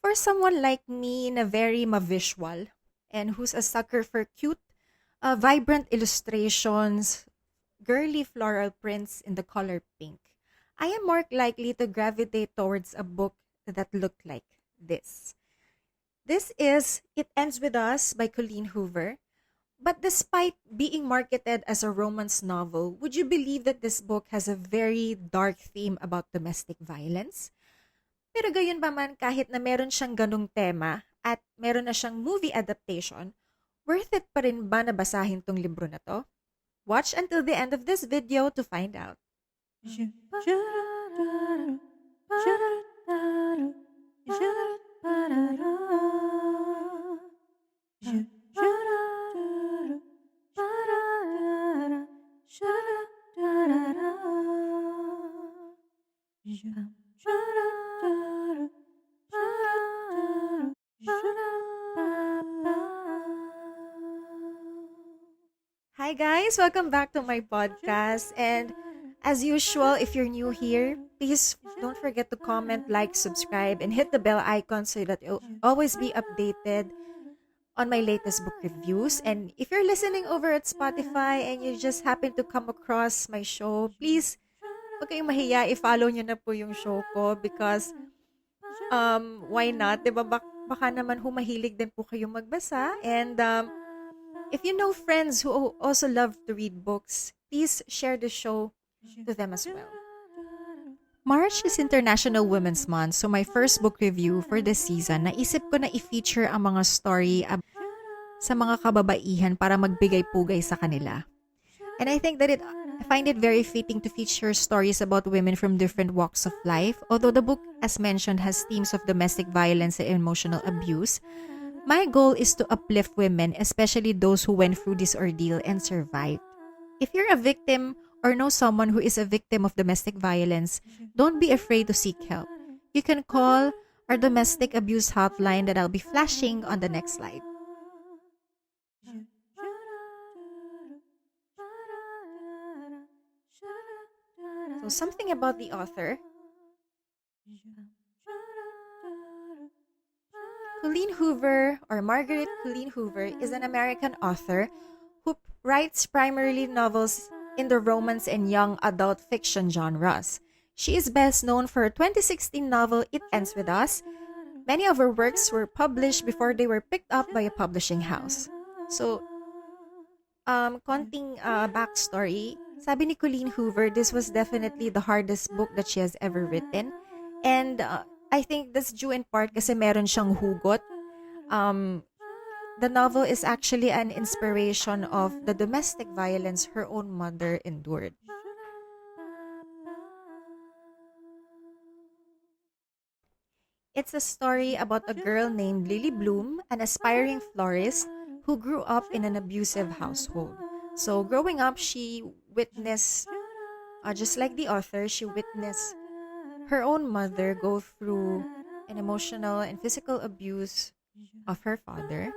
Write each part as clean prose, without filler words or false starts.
for someone like me na very ma-visual and who's a sucker for cute, vibrant illustrations, girly floral prints in the color pink, I am more likely to gravitate towards a book that looked like this. This is It Ends With Us by Colleen Hoover. But despite being marketed as a romance novel, would you believe that this book has a very dark theme about domestic violence? Pero gayon pa man, kahit na meron siyang ganong tema at meron na siyang movie adaptation, worth it pa rin ba na basahin tong libro na to? Watch until the end of this video to find out. Hi guys, welcome back to my podcast. And as usual, if you're new here, please don't forget to comment, like, subscribe, and hit the bell icon so that you'll always be updated on my latest book reviews. And if you're listening over at Spotify and you just happen to come across my show, please, huwag kayong mahiya, i-follow nyo na po yung show ko because why not? Diba? Baka naman humahilig din po kayong magbasa. And if you know friends who also love to read books, please share the show to them as well. March is International Women's Month, so my first book review for this season, naisip ko na i-feature ang mga story sa mga kababaihan para magbigay-pugay sa kanila. And I think that I find it very fitting to feature stories about women from different walks of life. Although the book, as mentioned, has themes of domestic violence and emotional abuse, my goal is to uplift women, especially those who went through this ordeal and survived. If you're a victim or know someone who is a victim of domestic violence, don't be afraid to seek help. You can call our domestic abuse hotline that I'll be flashing on the next slide. So something about the author. Colleen Hoover, or Margaret Colleen Hoover, is an American author who writes primarily novels in the romance and young adult fiction genres. She is best known for her 2016 novel It Ends With Us. Many of her works were published before they were picked up by a publishing house. So, konting backstory. Sabi ni Colleen Hoover, this was definitely the hardest book that she has ever written. And I think that's due in part kasi meron siyang hugot. The novel is actually an inspiration of the domestic violence her own mother endured. It's a story about a girl named Lily Bloom, an aspiring florist who grew up in an abusive household. So growing up, she witnessed, just like the author, she witnessed her own mother go through an emotional and physical abuse of her father.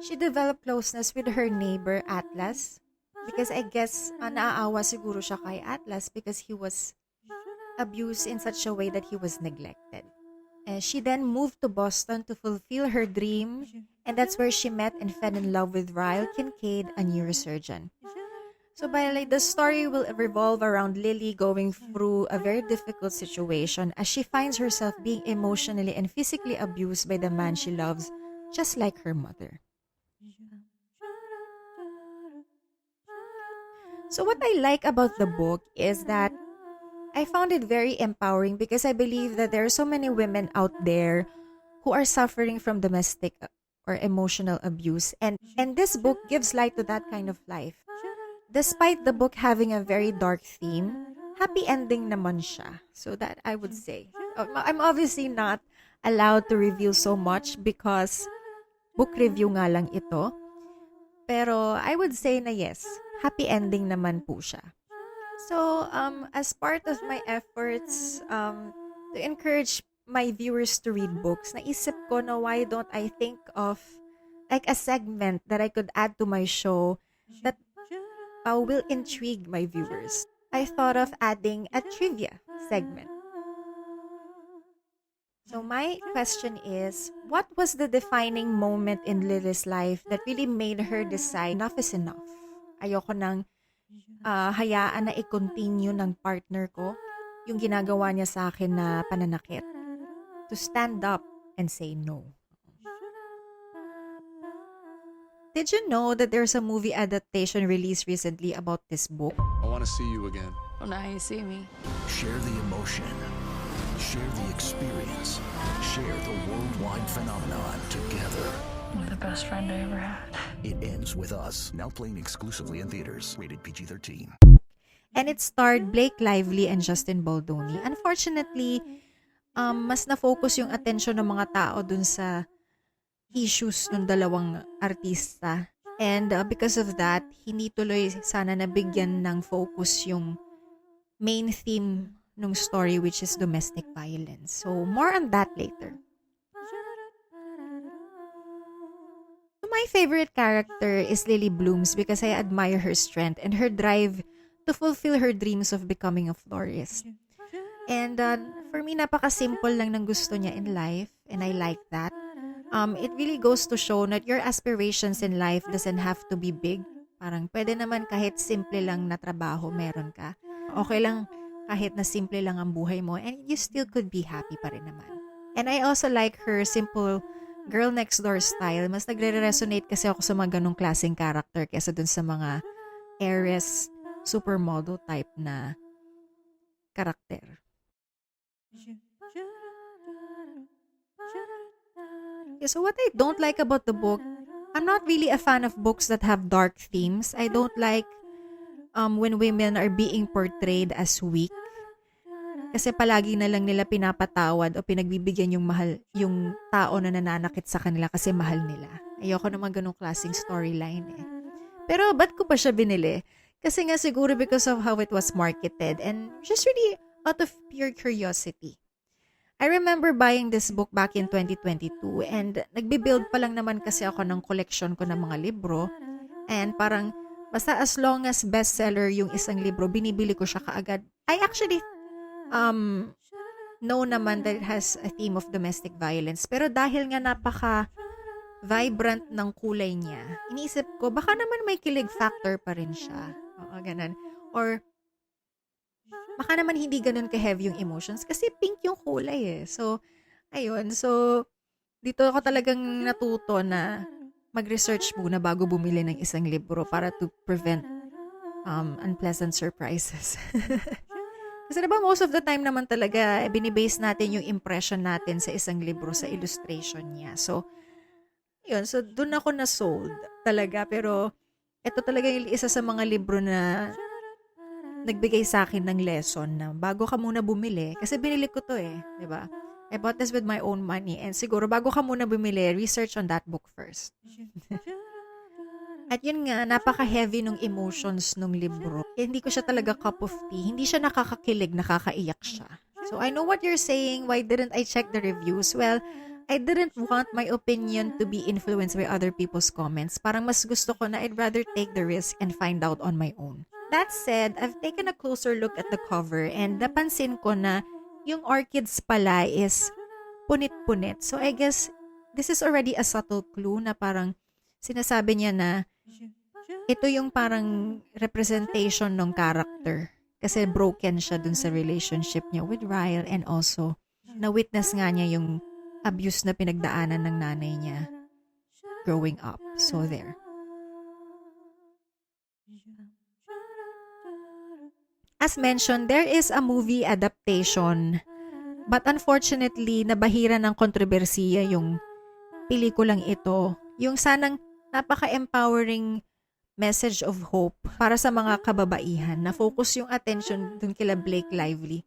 She developed closeness with her neighbor Atlas because I guess naaawa siguro siya kay Atlas because he was abused in such a way that he was neglected. And she then moved to Boston to fulfill her dream, and that's where she met and fell in love with Ryle Kincaid, a neurosurgeon. So the story will revolve around Lily going through a very difficult situation as she finds herself being emotionally and physically abused by the man she loves, just like her mother. So what I like about the book is that I found it very empowering because I believe that there are so many women out there who are suffering from domestic or emotional abuse, and this book gives light to that kind of life. Despite the book having a very dark theme, happy ending naman siya. So that I would say. I'm obviously not allowed to reveal so much because book review nga lang ito. Pero I would say na yes, happy ending naman po siya. So, as part of my efforts to encourage my viewers to read books, naisip ko na why don't I think of like a segment that I could add to my show that will intrigue my viewers. I thought of adding a trivia segment. So my question is, what was the defining moment in Lily's life that really made her decide enough is enough? Ayoko nang hayaan na i-continue ng partner ko yung ginagawa niya sa akin na pananakit. To stand up and say no. Did you know that there's a movie adaptation released recently about this book? I want to see you again. Well, now you see me. Share the emotion. Share the experience. Share the worldwide phenomenon together. You're the best friend I ever had. It ends with us. Now playing exclusively in theaters. Rated PG-13. And it starred Blake Lively and Justin Baldoni. Unfortunately, mas na-focus yung attention ng mga tao dun sa issues ng dalawang artista. And because of that, hindi tuloy sana nabigyan ng focus yung main theme ng story, which is domestic violence. So, more on that later. So, my favorite character is Lily Blooms because I admire her strength and her drive to fulfill her dreams of becoming a florist. And for me, napaka-simple lang ng gusto niya in life, and I like that. It really goes to show that your aspirations in life doesn't have to be big. Parang pwede naman kahit simple lang na trabaho meron ka. Okay lang kahit na simple lang ang buhay mo, and you still could be happy pa rin naman. And I also like her simple girl next door style. Mas nagre-resonate kasi ako sa mga ganong klaseng character kesa dun sa mga heiress, supermodel type na karakter. Yeah, so what I don't like about the book, I'm not really a fan of books that have dark themes. I don't like when women are being portrayed as weak. Kasi palagi na lang nila pinapatawad o pinagbibigyan yung tao na nananakit sa kanila kasi mahal nila. Ayoko naman ganong klaseng storyline eh. Pero ba't ko pa siya binili? Kasi nga siguro because of how it was marketed and just really out of pure curiosity. I remember buying this book back in 2022 and nagbe-build pa lang naman kasi ako ng collection ko ng mga libro and parang basta as long as bestseller yung isang libro, binibili ko siya kaagad. I actually know naman that it has a theme of domestic violence. Pero dahil nga napaka-vibrant ng kulay niya, iniisip ko, baka naman may kilig factor pa rin siya. Oo, ganun. Or, baka naman hindi ganun ka-heavy yung emotions kasi pink yung kulay eh. So, ayun. So, dito ako talagang natuto na mag-research muna bago bumili ng isang libro para to prevent unpleasant surprises. Kasi diba most of the time naman talaga binibase natin yung impression natin sa isang libro sa illustration niya. So, yun. So, dun ako na-sold talaga. Pero, ito talaga yung isa sa mga libro na nagbigay sa akin ng lesson na bago ka muna bumili. Kasi binili ko to eh. Diba? I bought this with my own money. And siguro, bago ka muna bumili, research on that book first. At yun nga, napaka-heavy nung emotions nung libro. Hindi ko siya talaga cup of tea. Hindi siya nakakakilig, nakakaiyak siya. So, I know what you're saying. Why didn't I check the reviews? Well, I didn't want my opinion to be influenced by other people's comments. Parang mas gusto ko na I'd rather take the risk and find out on my own. That said, I've taken a closer look at the cover and napansin ko na yung orchids pala is punit-punit. So, I guess this is already a subtle clue na parang sinasabi niya na ito yung parang representation ng character. Kasi broken siya dun sa relationship niya with Ryle and also na-witness nga niya yung abuse na pinagdaanan ng nanay niya growing up. So, there. As mentioned, there is a movie adaptation but unfortunately, nabahira ng kontrobersiya yung pelikulang ito. Yung sanang napaka-empowering message of hope para sa mga kababaihan na focus yung attention dun kila Blake Lively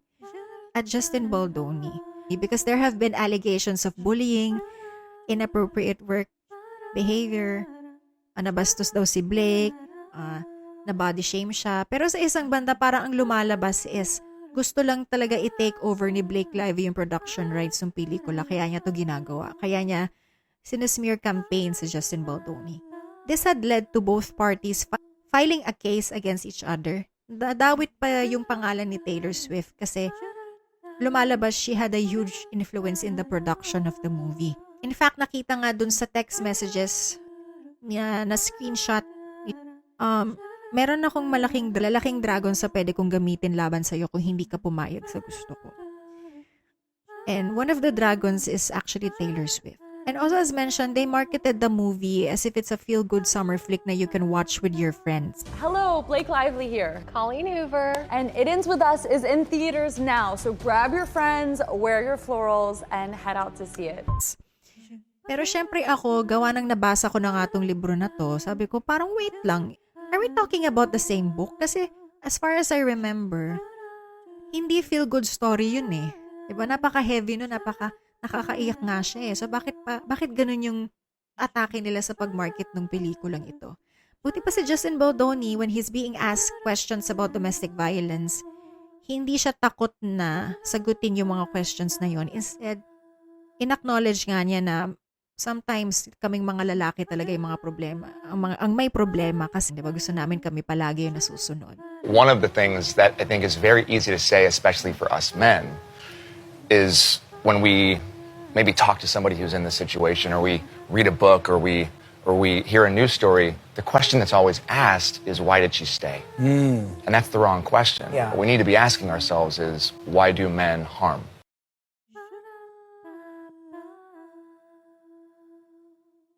at Justin Baldoni. Because there have been allegations of bullying, inappropriate work behavior, nabastos daw si Blake, na body shame siya. Pero sa isang banda, parang ang lumalabas is gusto lang talaga i-take over ni Blake Lively yung production rights ng pelikula. Kaya niya to ginagawa. Kaya niya sinusmear campaign si Justin Baldoni. This had led to both parties filing a case against each other. Dadawit pa yung pangalan ni Taylor Swift kasi lumalabas, she had a huge influence in the production of the movie. In fact, nakita nga dun sa text messages na screenshot, meron akong lalaking dragon sa pwede kong gamitin laban sa'yo kung hindi ka pumayag sa gusto ko. And one of the dragons is actually Taylor Swift. And also, as mentioned, they marketed the movie as if it's a feel-good summer flick na you can watch with your friends. Hello, Blake Lively here. Colleen Hoover. And It Ends With Us is in theaters now, so grab your friends, wear your florals, and head out to see it. Pero syempre ako, gawa ng nabasa ko na nga tong libro na to, sabi ko, parang wait lang. Are we talking about the same book? Kasi as far as I remember, hindi feel-good story yun eh. Diba? Napaka-heavy no, nakakaiyak nga siya eh. So bakit ganun yung atake nila sa pag-market ng pelikulang ito? Buti pa si Justin Baldoni, when he's being asked questions about domestic violence, hindi siya takot na sagutin yung mga questions na yon. Instead, in-acknowledge nga niya na sometimes kaming mga lalaki talaga yung mga problema. Ang may problema kasi diba, gusto namin kami palagi yung nasusunod. One of the things that I think is very easy to say, especially for us men, is when we maybe talk to somebody who's in this situation, or we read a book, or we hear a news story, the question that's always asked is, why did she stay? And that's the wrong question. Yeah. What we need to be asking ourselves is, why do men harm?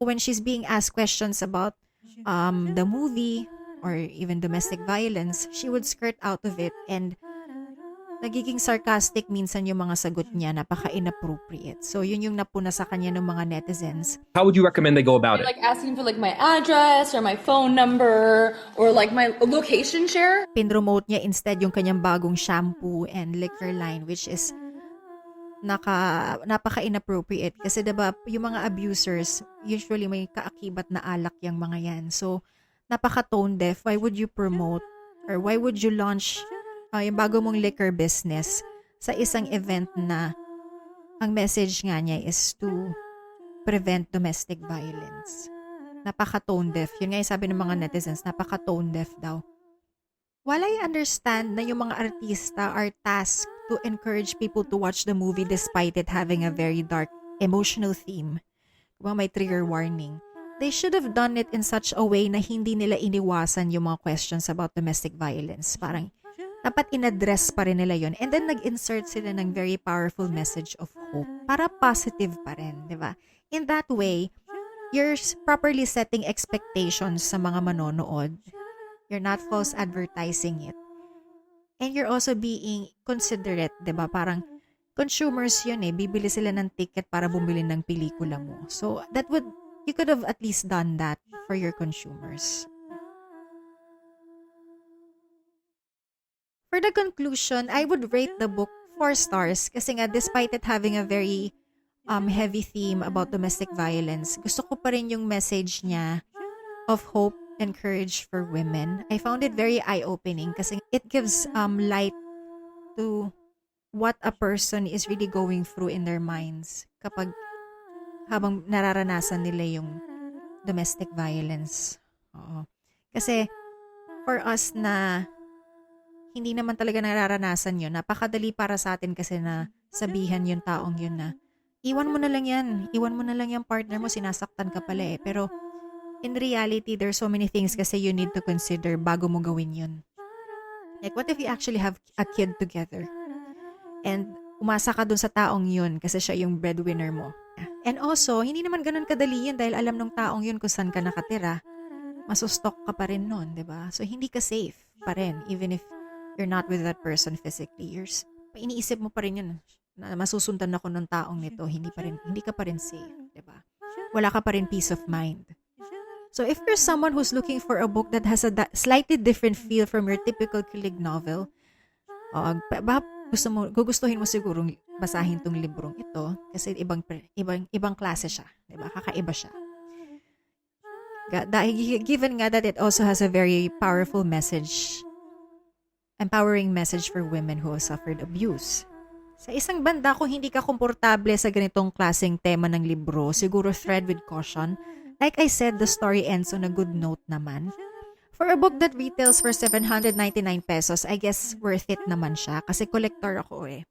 When she's being asked questions about the movie or even domestic violence, she would skirt out of it and nagiging sarcastic minsan yung mga sagot niya, napaka-inappropriate. So yun yung napuna sa kanya ng mga netizens. How would you recommend they go about it? Like asking for like my address or my phone number or like my location share. Pinromote niya instead yung kanyang bagong shampoo and liquor line, which is napaka-inappropriate. Kasi diba, yung mga abusers, usually may kaakibat na alak yung mga yan. So, napaka-tone deaf. Why would you promote or why would you launch yung bago mong liquor business sa isang event na ang message nga niya is to prevent domestic violence? Napaka-tone deaf. Yun nga yung sabi ng mga netizens, napaka-tone deaf daw. While I understand na yung mga artista are tasked to encourage people to watch the movie despite it having a very dark, emotional theme, kung may trigger warning, they should have done it in such a way na hindi nila iniwasan yung mga questions about domestic violence. Parang dapat in-address pa rin nila yon. And then nag-insert sila ng very powerful message of hope para positive pa rin, di ba? In that way, you're properly setting expectations sa mga manonood. You're not false advertising it. And you're also being considerate, di ba? Parang consumers yun eh. Bibili sila ng ticket para bumili ng pelikula mo. So, you could have at least done that for your consumers. For the conclusion, I would rate the book 4 stars kasi nga despite it having a very heavy theme about domestic violence, gusto ko pa rin yung message niya of hope and courage for women. I found it very eye-opening kasi it gives light to what a person is really going through in their minds habang nararanasan nila yung domestic violence. Oo. Kasi for us na hindi naman talaga nararanasan yun, napakadali para sa atin kasi na sabihan yung taong yun na iwan mo na lang yan yung partner mo, sinasaktan ka pala eh. Pero in reality, there's so many things kasi you need to consider bago mo gawin yun. Like, what if you actually have a kid together? And umasa ka dun sa taong yun kasi siya yung breadwinner mo. And also, hindi naman ganun kadali yun dahil alam nung taong yun kung saan ka nakatira. Masustok ka pa rin nun, diba? So, hindi ka safe pa rin. Even if you're not with that person physically. Iniisip mo pa rin yun na masusundan ako ng taong nito. Hindi ka pa rin safe, diba? Wala ka pa rin peace of mind. So if you're someone who's looking for a book that has a slightly different feel from your typical kilig novel, gugustuhin mo siguro basahin tong librong ito kasi ibang klase siya, diba? Kakaiba siya. Given nga that it also has a very powerful message, empowering message for women who have suffered abuse. Sa isang banda, kung hindi ka komportable sa ganitong klaseng tema ng libro, siguro tread with caution. Like I said, the story ends on a good note naman. For a book that retails for 799 pesos, I guess worth it naman siya kasi collector ako eh.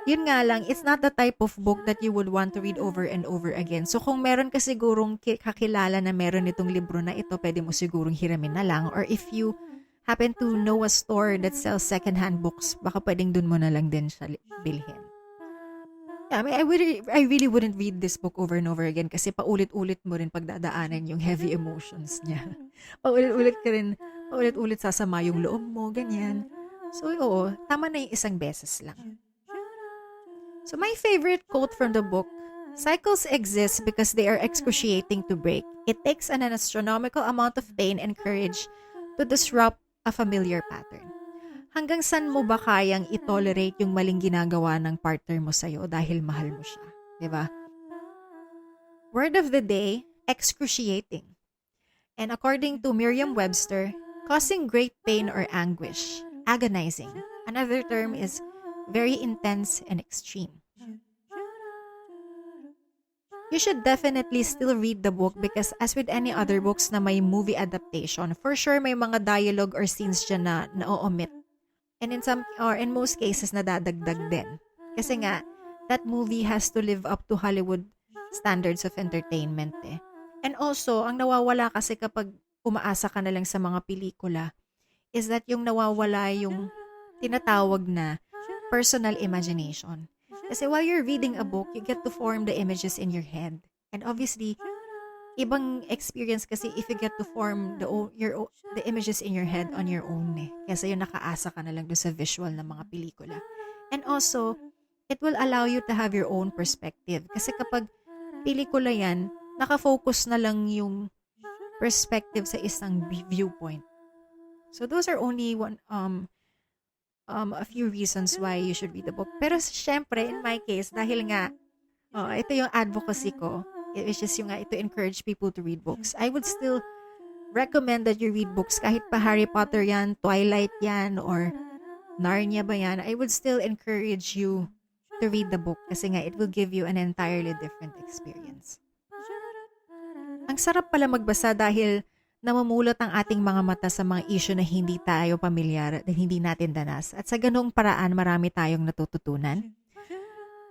Yun nga lang, it's not the type of book that you would want to read over and over again. So kung meron ka sigurong kakilala na meron itong libro na ito, pwede mo sigurong hiramin na lang. Or if you happen to know a store that sells secondhand books, baka pwedeng dun mo na lang din siya bilhin. Yeah, I mean, I really wouldn't read this book over and over again kasi paulit-ulit mo rin pagdadaanan yung heavy emotions niya. Paulit-ulit sasama yung loob mo, ganyan. So, oo, tama na yung isang beses lang. So, my favorite quote from the book, cycles exist because they are excruciating to break. It takes an astronomical amount of pain and courage to disrupt a familiar pattern. Hanggang saan mo ba kayang itolerate yung maling ginagawa ng partner mo sa'yo dahil mahal mo siya? Diba? Word of the day, excruciating. And according to Merriam-Webster, causing great pain or anguish, agonizing. Another term is very intense and extreme. You should definitely still read the book because as with any other books na may movie adaptation, for sure may mga dialogue or scenes dyan na na-omit. And in most cases, nadadagdag din. Kasi nga, that movie has to live up to Hollywood standards of entertainment eh. And also, ang nawawala kasi kapag umaasa ka na lang sa mga pelikula is that yung nawawala yung tinatawag na personal imagination. Kasi while you're reading a book, you get to form the images in your head. And obviously, ibang experience kasi if you get to form the images in your head on your own eh. Kasi yung nakaasa ka na lang doon sa visual ng mga pelikula. And also, it will allow you to have your own perspective. Kasi kapag pelikula yan, nakafocus na lang yung perspective sa isang viewpoint. So those are only a few reasons why you should read the book. Pero syempre, in my case, dahil nga, ito yung advocacy ko, which is yung to encourage people to read books. I would still recommend that you read books kahit pa Harry Potter yan, Twilight yan, or Narnia ba yan. I would still encourage you to read the book kasi nga it will give you an entirely different experience. Ang sarap pala magbasa dahil namumulot ang ating mga mata sa mga issue na hindi tayo pamilyar at hindi natin danas. At sa ganung paraan, marami tayong natututunan.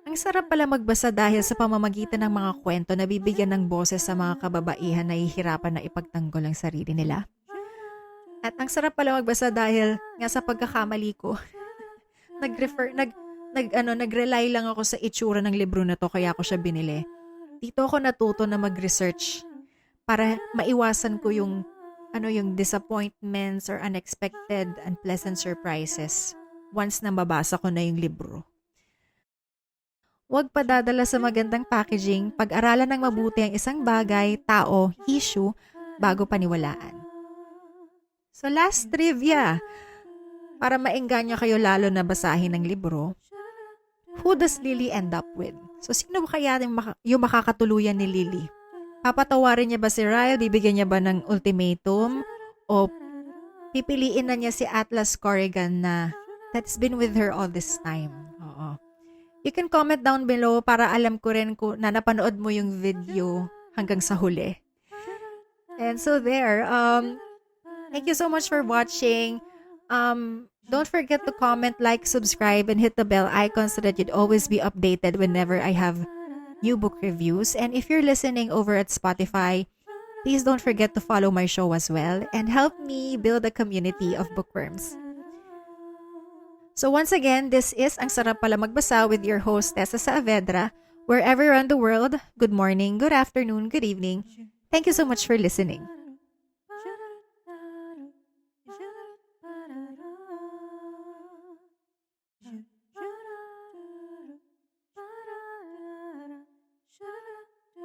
Ang sarap pala magbasa dahil sa pamamagitan ng mga kwento na bibigyan ng boses sa mga kababaihan na hihirapan na ipagtanggol ang sarili nila. At ang sarap pala magbasa dahil nga sa pagkakamali ko, nag-rely lang ako sa itsura ng libro na to kaya ako siya binili. Dito ako natuto na mag-research para maiwasan ko yung disappointments or unexpected unpleasant surprises once na mabasa ko na yung libro. Huwag padadala sa magandang packaging, pag-aralan ng mabuti ang isang bagay, tao, issue, bago paniwalaan. So last trivia, para maengganyo kayo lalo na basahin ng libro, who does Lily end up with? So sino ba kaya yung makakatuluyan ni Lily? Papatawarin niya ba si Ryle? Bibigyan niya ba ng ultimatum? O pipiliin na niya si Atlas Corrigan na that's been with her all this time? Oo. You can comment down below para alam ko rin na napanood mo yung video hanggang sa huli. And so there, thank you so much for watching. Don't forget to comment, like, subscribe, and hit the bell icon so that you'd always be updated whenever I have new book reviews. And if you're listening over at Spotify, please don't forget to follow my show as well and help me build a community of bookworms. So once again, this is Ang Sarap Pala Magbasa with your host, Tessa Saavedra. Wherever around the world, good morning, good afternoon, good evening. Thank you so much for listening.